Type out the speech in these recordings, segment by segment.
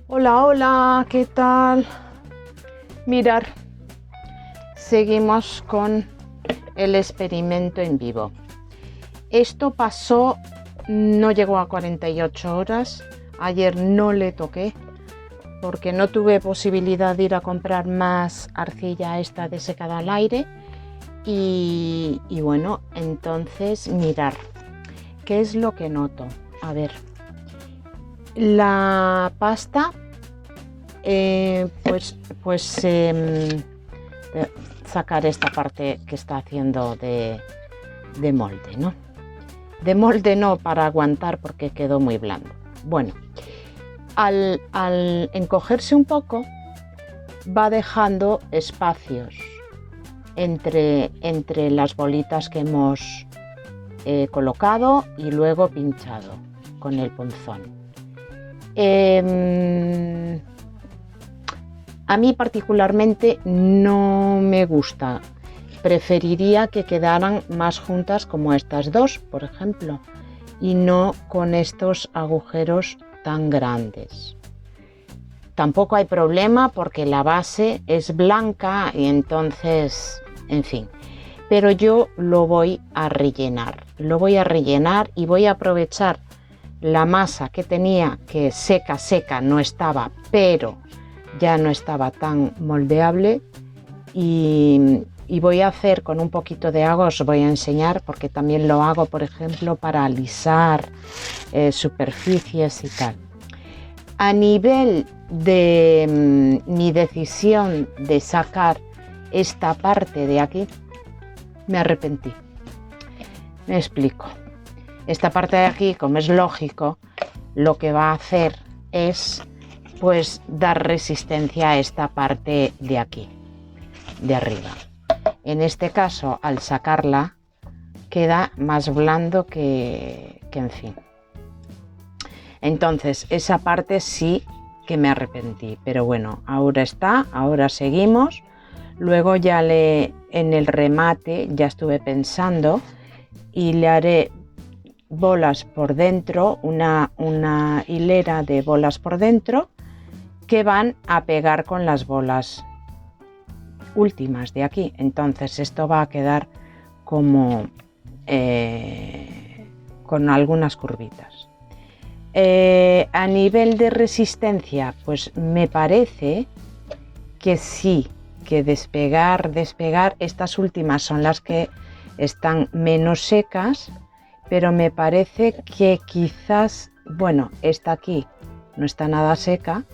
Hola, hola, ¿qué tal? Mirar, seguimos con el experimento en vivo. Esto pasó, no llegó a 48 horas. Ayer no le toqué porque no tuve posibilidad de ir a comprar más arcilla esta de secada al aire. Y bueno, entonces mirar, ¿qué es lo que noto? A ver, la pasta, sacar esta parte que está haciendo de molde, ¿no? De molde no, para aguantar porque quedó muy blando. Bueno, al encogerse un poco va dejando espacios entre las bolitas que hemos colocado y luego pinchado con el punzón. A mí particularmente no me gusta. Preferiría que quedaran más juntas como estas dos, por ejemplo, y no con estos agujeros tan grandes. Tampoco hay problema porque la base es blanca y entonces, en fin. Pero yo lo voy a rellenar. Lo voy a rellenar y voy a aprovechar la masa que tenía, que seca no estaba, pero ya no estaba tan moldeable, y voy a hacer con un poquito de agua, os voy a enseñar porque también lo hago, por ejemplo, para alisar superficies y tal. A nivel de mi decisión de sacar esta parte de aquí, me arrepentí. Me explico. Esta parte de aquí, como es lógico, lo que va a hacer es pues dar resistencia a esta parte de aquí, de arriba. En este caso, al sacarla, queda más blando que en fin. Entonces, esa parte sí que me arrepentí, pero bueno, ahora está, ahora seguimos. Luego ya en el remate ya estuve pensando y le haré bolas por dentro, una hilera de bolas por dentro que van a pegar con las bolas últimas de aquí. Entonces esto va a quedar como con algunas curvitas. A nivel de resistencia, pues me parece que sí, que despegar, estas últimas son las que están menos secas, pero me parece que quizás, bueno, esta aquí no está nada seca,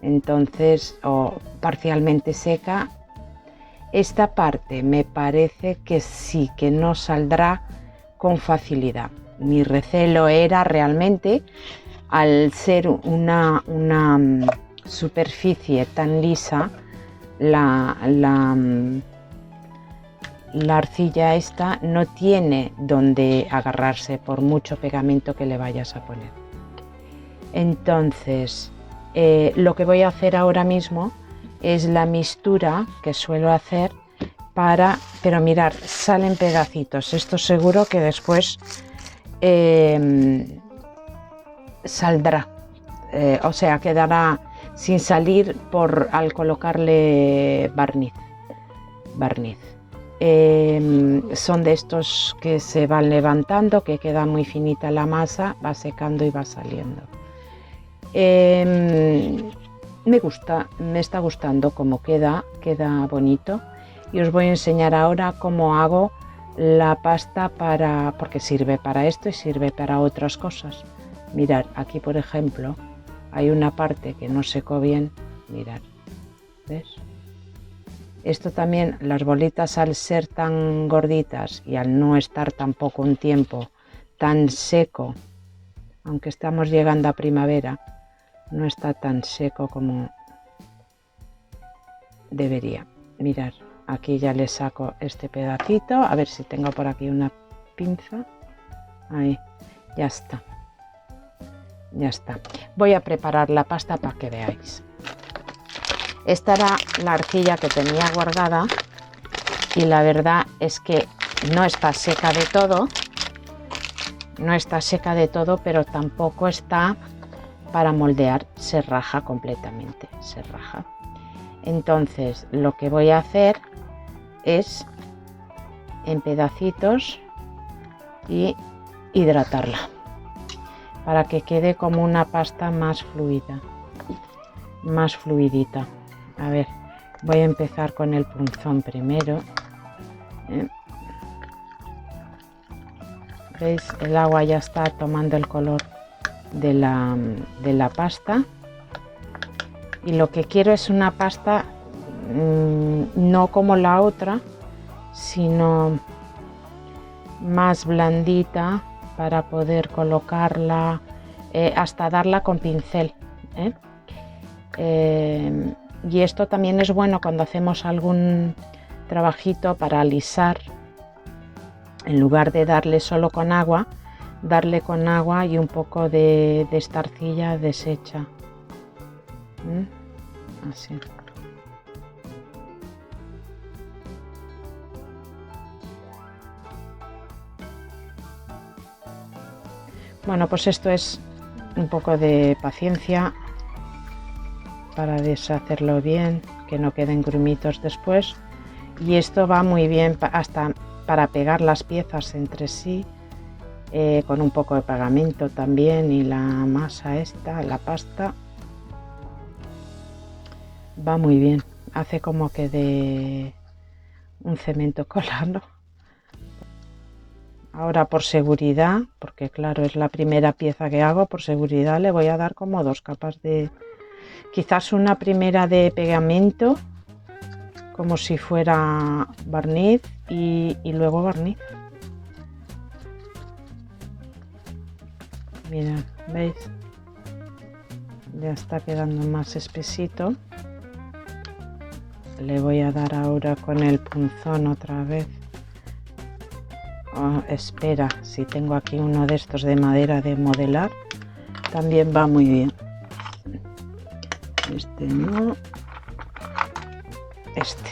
entonces, o parcialmente seca. Esta parte me parece que sí, que no saldrá con facilidad. Mi recelo era realmente, al ser una superficie tan lisa, la arcilla esta no tiene donde agarrarse por mucho pegamento que le vayas a poner. Entonces, lo que voy a hacer ahora mismo es la mixtura que suelo hacer pero mirad, salen pedacitos. Esto seguro que después saldrá, o sea, quedará sin salir al colocarle barniz. Son de estos que se van levantando, que queda muy finita la masa, va secando y va saliendo. Me gusta, me está gustando cómo queda bonito, y os voy a enseñar ahora cómo hago la pasta porque sirve para esto y sirve para otras cosas. Mirad, aquí por ejemplo hay una parte que no secó bien, mirad, ¿ves? Esto también, las bolitas al ser tan gorditas y al no estar tampoco un tiempo tan seco, aunque estamos llegando a primavera, no está tan seco como debería. Mirad, aquí ya le saco este pedacito, a ver si tengo por aquí una pinza. Ahí, Ya está. Ya está. Voy a preparar la pasta para que veáis. Esta era la arcilla que tenía guardada y la verdad es que no está seca de todo. No está seca de todo, pero tampoco está para moldear. Se raja completamente, se raja. Entonces lo que voy a hacer es en pedacitos y hidratarla para que quede como una pasta más fluida, más fluidita. A ver, voy a empezar con el punzón primero. ¿Veis? El agua ya está tomando el color de la pasta y lo que quiero es una pasta no como la otra, sino más blandita para poder colocarla, hasta darla con pincel, y esto también es bueno cuando hacemos algún trabajito para alisar. En lugar de darle solo con agua, darle con agua y un poco de esta arcilla deshecha. Así. Bueno, pues esto es un poco de paciencia para deshacerlo bien, que no queden grumitos después. Y esto va muy bien hasta para pegar las piezas entre sí, con un poco de pegamento también, y la masa esta, la pasta, va muy bien. Hace como que de un cemento colado. Ahora por seguridad, porque claro es la primera pieza que hago, por seguridad le voy a dar como 2 capas de, quizás una primera de pegamento, como si fuera barniz y luego barniz. Mirad, ¿veis? Ya está quedando más espesito. Le voy a dar ahora con el punzón otra vez. Oh, espera, si tengo aquí uno de estos de madera de modelar, también va muy bien. Este no, este,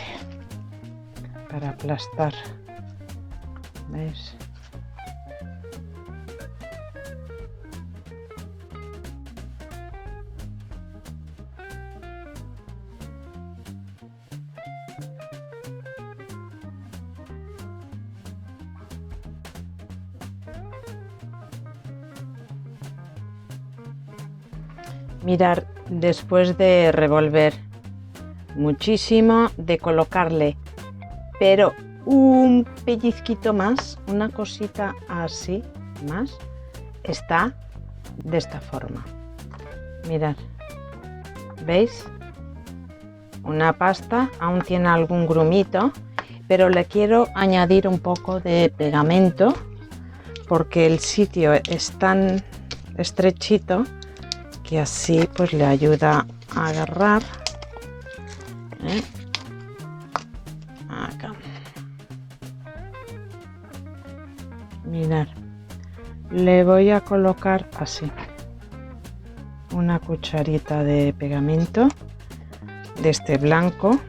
para aplastar, ¿veis? Mirar, después de revolver muchísimo, de colocarle, pero un pellizquito más, una cosita así más, está de esta forma. Mirad, ¿veis? Una pasta, aún tiene algún grumito, pero le quiero añadir un poco de pegamento porque el sitio es tan estrechito que así pues le ayuda a agarrar. Acá. Mirad, le voy a colocar así una cucharita de pegamento de este blanco.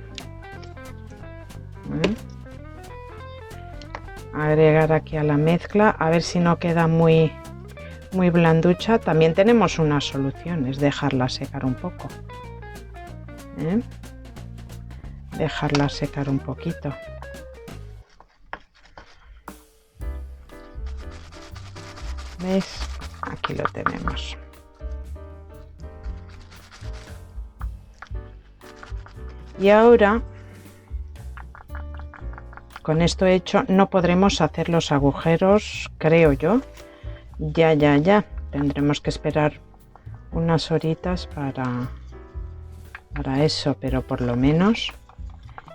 Agregar aquí a la mezcla, a ver si no queda muy blanducha. También tenemos una solución, es dejarla secar un poco. Dejarla secar un poquito. ¿Veis? Aquí lo tenemos. Y ahora, con esto hecho, no podremos hacer los agujeros, creo yo. Ya. Tendremos que esperar unas horitas para eso, pero por lo menos.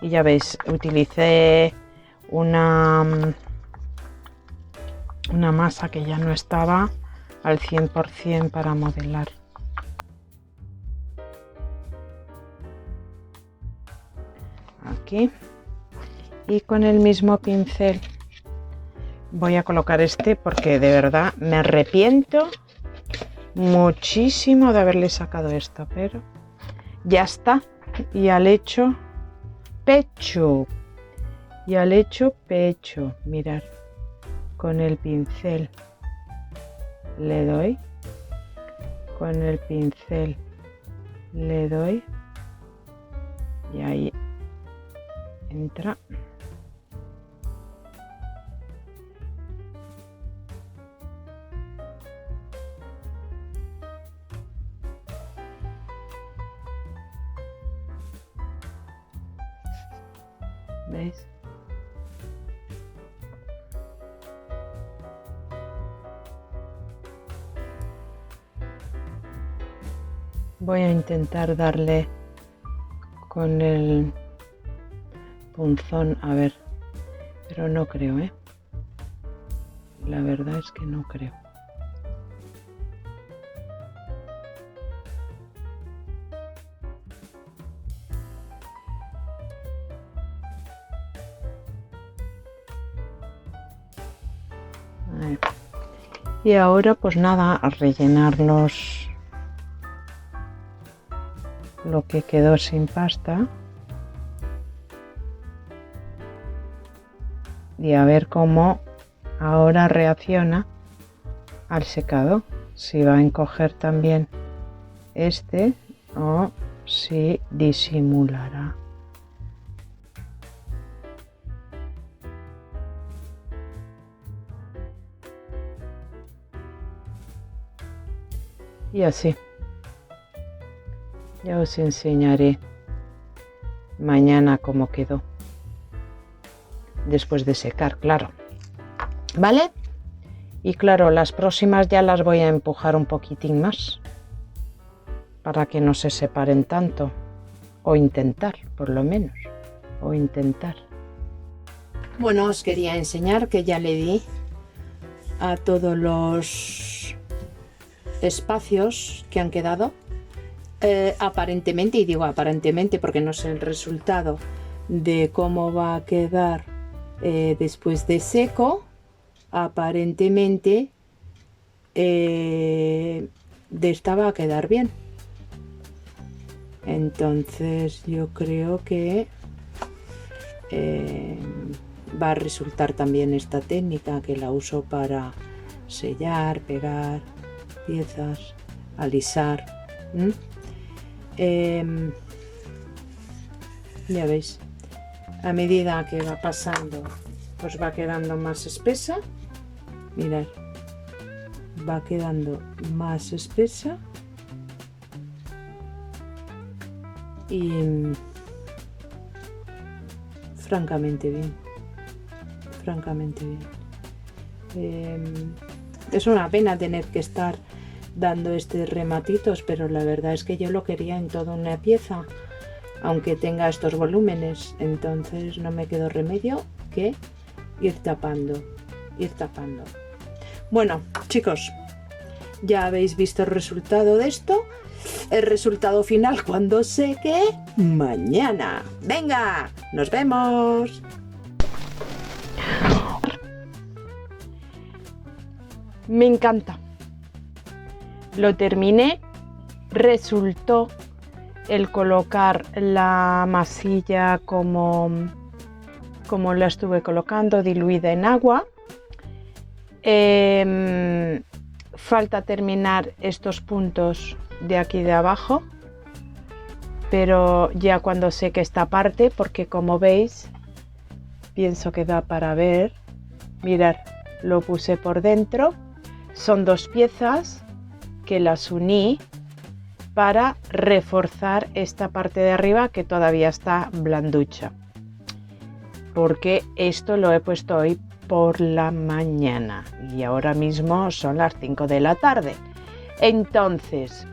Y ya veis, utilicé una masa que ya no estaba al 100% para modelar. Aquí. Y con el mismo pincel Voy a colocar este porque de verdad me arrepiento muchísimo de haberle sacado esto, pero ya está. Y al hecho pecho. Y al hecho pecho. Mirad, con el pincel le doy. Con el pincel le doy. Y ahí entra. ¿Veis? Voy a intentar darle con el punzón, a ver, pero no creo, ¿eh? La verdad es que no creo. Y ahora pues nada, a rellenarlos lo que quedó sin pasta y a ver cómo ahora reacciona al secado, si va a encoger también este o si disimulará. Y así, ya os enseñaré mañana cómo quedó, después de secar, claro, ¿vale? Y claro, las próximas ya las voy a empujar un poquitín más, para que no se separen tanto, o intentar, por lo menos, o intentar. Bueno, os quería enseñar que ya le di a todos los espacios que han quedado, aparentemente, y digo aparentemente porque no sé el resultado de cómo va a quedar después de seco, aparentemente de esta va a quedar bien. Entonces yo creo que va a resultar también esta técnica, que la uso para sellar, pegar piezas, alisar. Ya veis, a medida que va pasando pues va quedando más espesa. Mirad, va quedando más espesa y francamente bien, francamente bien. Es una pena tener que estar dando estos rematitos, pero la verdad es que yo lo quería en toda una pieza, aunque tenga estos volúmenes, entonces no me quedó remedio que ir tapando, ir tapando. Bueno, chicos, ya habéis visto el resultado de esto, el resultado final cuando seque mañana. ¡Venga! ¡Nos vemos! Me encanta. Lo terminé. Resultó el colocar la masilla como la estuve colocando, diluida en agua. Falta terminar estos puntos de aquí de abajo, pero ya cuando seque esta parte, porque como veis, pienso que da para ver. Mirad, lo puse por dentro. Son dos piezas que las uní para reforzar esta parte de arriba que todavía está blanducha, porque esto lo he puesto hoy por la mañana y ahora mismo son las 5 de la tarde. Entonces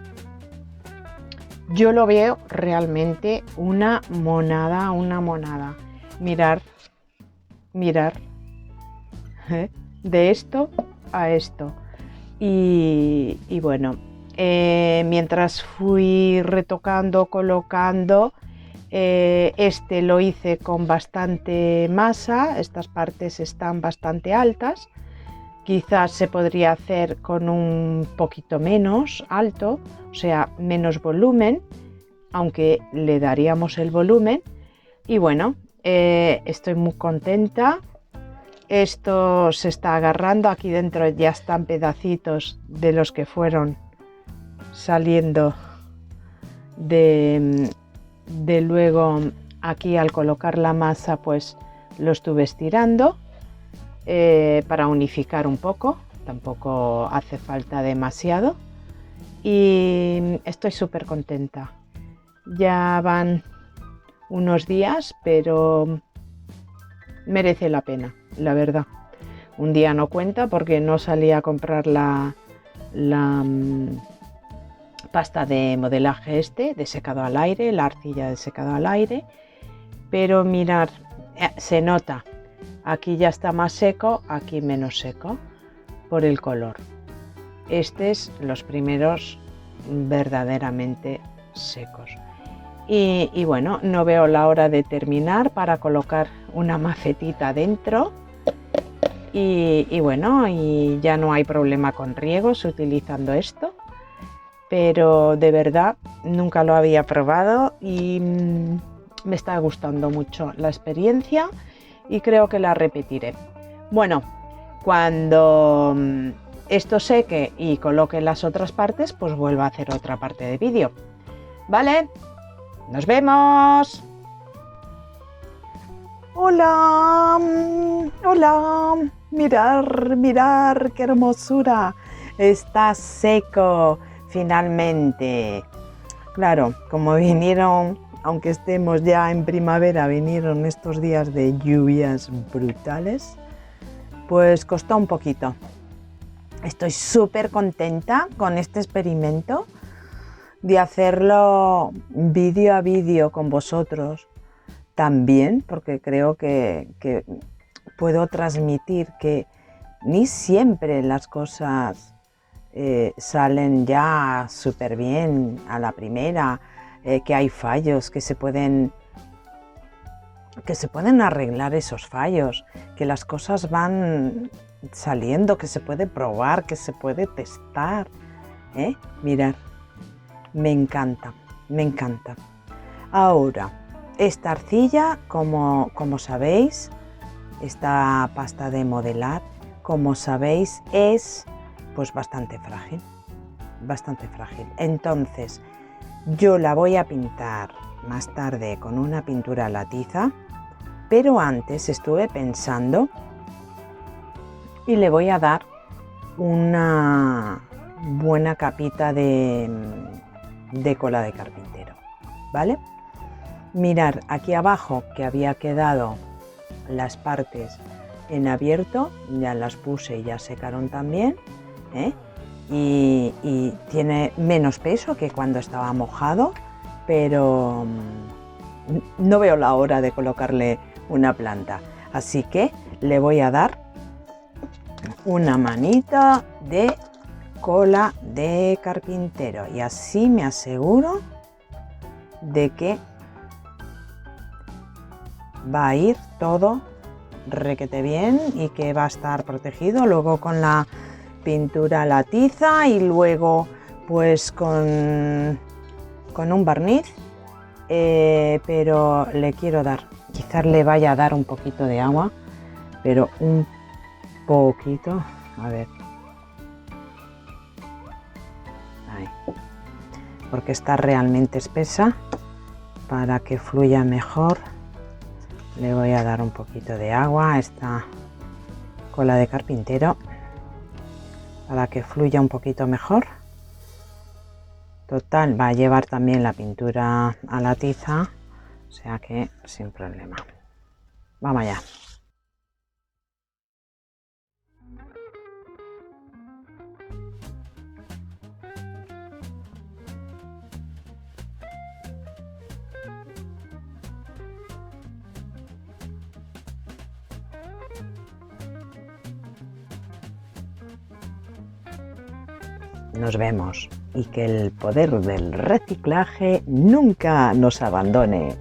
yo lo veo realmente una monada, una monada. Mirar, mirar, de esto a esto. Y bueno, mientras fui retocando, colocando, Este lo hice con bastante masa, estas partes están bastante altas. Quizás se podría hacer con un poquito menos alto, o sea, menos volumen, aunque le daríamos el volumen. Y bueno, estoy muy contenta. Esto se está agarrando, aquí dentro ya están pedacitos de los que fueron saliendo de luego. Aquí al colocar la masa pues lo estuve estirando para unificar un poco, tampoco hace falta demasiado y estoy súper contenta. Ya van unos días, pero merece la pena, la verdad. Un día no cuenta porque no salí a comprar la pasta de modelaje de secado al aire, la arcilla de secado al aire, pero mirad, se nota, aquí ya está más seco, aquí menos seco por el color. Estos los primeros verdaderamente secos. Y bueno, no veo la hora de terminar para colocar una macetita dentro y bueno, y ya no hay problema con riegos utilizando esto. Pero de verdad nunca lo había probado y me está gustando mucho la experiencia y creo que la repetiré. Bueno, cuando esto seque y coloque las otras partes, pues vuelvo a hacer otra parte de vídeo. ¿Vale? ¡Nos vemos! ¡Hola! ¡Hola! Mirar, qué hermosura. Está seco. Finalmente, claro, como vinieron, aunque estemos ya en primavera, vinieron estos días de lluvias brutales, pues costó un poquito. Estoy súper contenta con este experimento de hacerlo vídeo a vídeo con vosotros también, porque creo que puedo transmitir que ni siempre las cosas salen ya súper bien a la primera, que hay fallos, que se pueden arreglar esos fallos, que las cosas van saliendo, que se puede probar, que se puede testar. Mirad, me encanta, me encanta. Ahora, esta arcilla, como sabéis, esta pasta de modelar, como sabéis, es pues bastante frágil. Entonces, yo la voy a pintar más tarde con una pintura a la tiza, pero antes estuve pensando y le voy a dar una buena capita de cola de carpintero, ¿vale? Mirad, aquí abajo que había quedado las partes en abierto, ya las puse y ya secaron también, y tiene menos peso que cuando estaba mojado, pero no veo la hora de colocarle una planta, así que le voy a dar una manita de cola de carpintero y así me aseguro de que va a ir todo requete bien y que va a estar protegido luego con la pintura a la tiza y luego pues con un barniz, pero le quiero dar, quizás le vaya a dar un poquito de agua, pero un poquito, a ver, ahí, porque está realmente espesa. Para que fluya mejor le voy a dar un poquito de agua a esta cola de carpintero para que fluya un poquito mejor. Total, va a llevar también la pintura a la tiza, o sea que sin problema. Vamos allá. Nos vemos y que el poder del reciclaje nunca nos abandone.